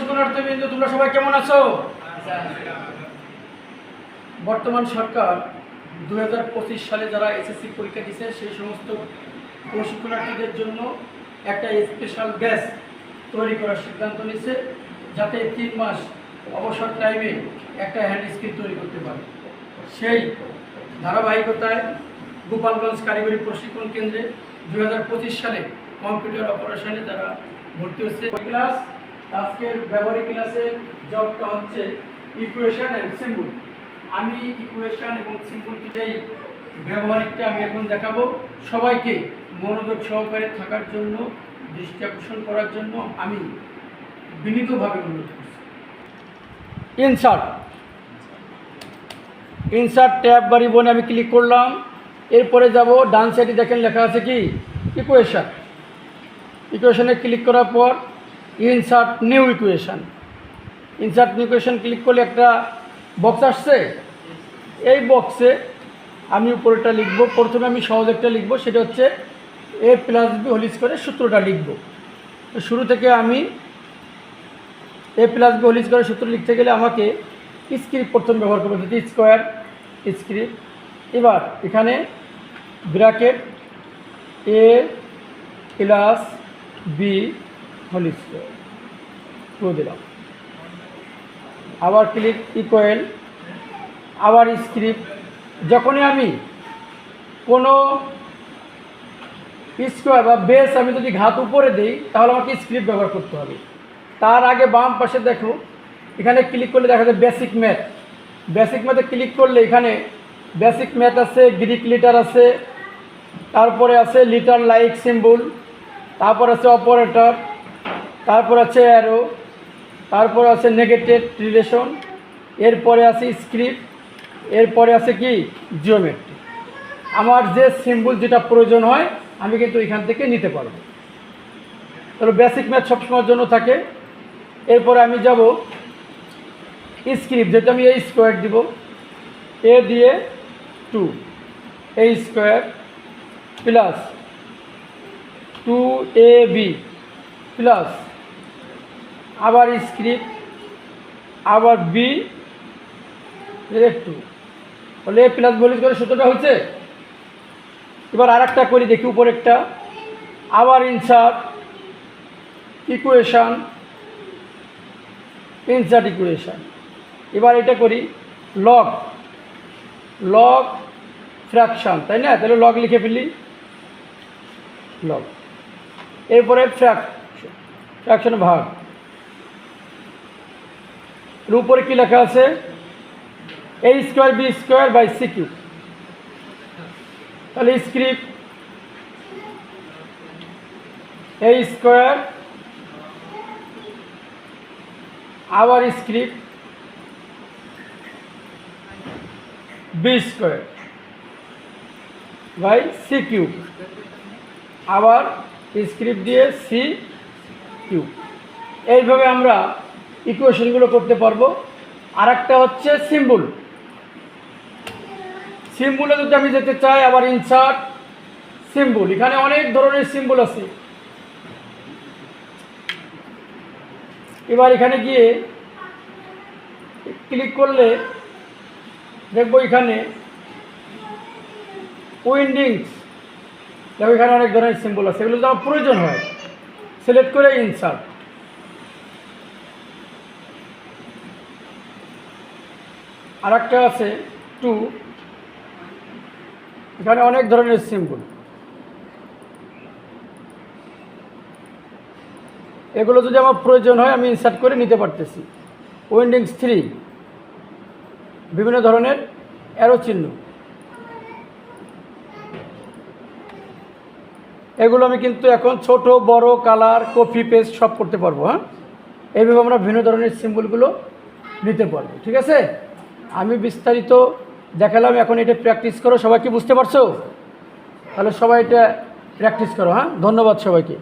শিক্ষার্থীবৃন্দ, তোমরা সবাই কেমন আছো? বর্তমান সরকার 2025 সালে যারা এসএসসি পরীক্ষা দিয়েছে সেই সমস্ত প্রশিক্ষণার্থীদের জন্য একটা স্পেশাল ব্যাচ তৈরি করার সিদ্ধান্ত নিয়েছে, যাতে 3 মাস অবসর টাইমে একটা হ্যান্ড স্কিল তৈরি করতে পারে। সেই ধারাবাহিকতায় গোপালগঞ্জ কারিগরি প্রশিক্ষণ কেন্দ্রে 2025 সালে কম্পিউটার অপারেশনে তারা ভর্তি হচ্ছে। ক্লাস আজকের ব্যবহারিক ক্লাসের জবটা হচ্ছে ইকুয়েশন অ্যান্ড সিম্বল। আমি ইকুয়েশন এবং সিম্বল এই ব্যবহারিকটা আমি এখন দেখাবো। সবাইকে মনোযোগ সহকারে থাকার জন্য, দৃষ্টি আকর্ষণ করার জন্য আমি বিনীতভাবে অনুরোধ করছি। ইনসার্ট ট্যাব বা রিবনে আমি ক্লিক করলাম। এরপরে যাব ডান সাইডে, দেখেন লেখা আছে কি ইকুয়েশনে ক্লিক করার পর ইনসার্ট নিউ ইকুয়েশন ক্লিক করলে একটা বক্স আসছে। এই বক্সে আমি উপরেটা লিখব। প্রথমে আমি সহজ একটা লিখব, সেটা হচ্ছে a+b হোল স্কয়ারের সূত্রটা লিখব। তো শুরু থেকে আমি a+b হোল স্কয়ারের সূত্র লিখতে গেলে আমাকে স্ক্রিপ্ট প্রথম ব্যবহার করবো, যেটি স্কোয়ার স্ক্রিপ্ট। এবার এখানে ব্র্যাকেট a+b হোল স্কয়ার করে দিলাম। আবার ক্লিক ইকুয়াল, আবার স্ক্রিপ্ট। যখনই আমি কোনো স্কোয়ার বা বেস আমি যদি ঘাত উপরে দিই, তাহলে আমাকে স্ক্রিপ্ট ব্যবহার করতে হবে। তার আগে বাম পাশে দেখো, এখানে ক্লিক করলে দেখা যায় বেসিক ম্যাথে ক্লিক করলে এখানে বেসিক ম্যাথ আছে, গ্রিক লিটার আছে, তারপরে আছে লিটার লাইক সিম্বল, তারপর আছে অপারেটর, তারপর আছে অ্যারো, তারপর আছে নেগেটিভ রিলেশন, এরপরে আছে স্ক্রিপ্ট, এরপরে আছে কি জিওমেট্রি। আমার যে সিম্বল যেটা প্রয়োজন হয় আমি কিন্তু এখান থেকে নিতে পারবো। তাহলে বেসিক ম্যাথ সবসময়ের জন্য থাকে। এরপরে আমি যাব স্ক্রিপ্ট, যেটা আমি এই স্কোয়ার দিব, এ দিয়ে 2 এই স্কোয়ার প্লাস 2ab প্লাস আবার স্ক্রিপ্ট আবার b 2 তাহলে এ প্লাস বলি করে সূত্রটা হচ্ছে। এবার আর একটা করি, দেখি উপরেরটা। আবার ইনসার্ট ইকুয়েশন, এবার এটা করি লগ ফ্র্যাকশন, তাই না? তাহলে লগ লিখে ফেলি, লগ। এরপরে ফ্র্যাকশন ভাগ। এর উপরে কি লেখা আছে? a square b square by c cube. তাহলে স্ক্রিপ্ট a স্কোয়ার আবার script b square by c cube, আবার স্ক্রিপ্ট দিয়ে c কিউব। এইভাবে আমরা ইকুয়েশনগুলো করতে পারবো। আর একটা হচ্ছে সিম্বলে যদি আমি যেতে চাই, আবার ইনসার্ট সিম্বল। এখানে অনেক ধরনের সিম্বল আছে। এবার এখানে গিয়ে ক্লিক করলে দেখবো এখানে উইন্ডিংস, দেখো এখানে অনেক ধরনের সিম্বল আছে। এগুলো যদি আমার প্রয়োজন হয় সিলেক্ট করে ইনসার্ট। আর একটা আছে 2, এখানে অনেক ধরনের সিম্বল। এগুলো যদি আমার প্রয়োজন হয় আমি ইনসার্ট করে নিতে পারতেছি। উইন্ডিংস 3, বিভিন্ন ধরনের অ্যারো চিহ্ন। এগুলো আমি কিন্তু এখন ছোট বড়, কালার, কপি পেস্ট সব করতে পারবো। হ্যাঁ, এইভাবে আমরা বিভিন্ন ধরনের সিম্বলগুলো নিতে পারবো। ঠিক আছে, আমি বিস্তারিত দেখালাম। এখন এটা প্র্যাকটিস করো। সবাই কি বুঝতে পারছো? তাহলে সবাই এটা প্র্যাকটিস করো। হ্যাঁ, ধন্যবাদ সবাইকে।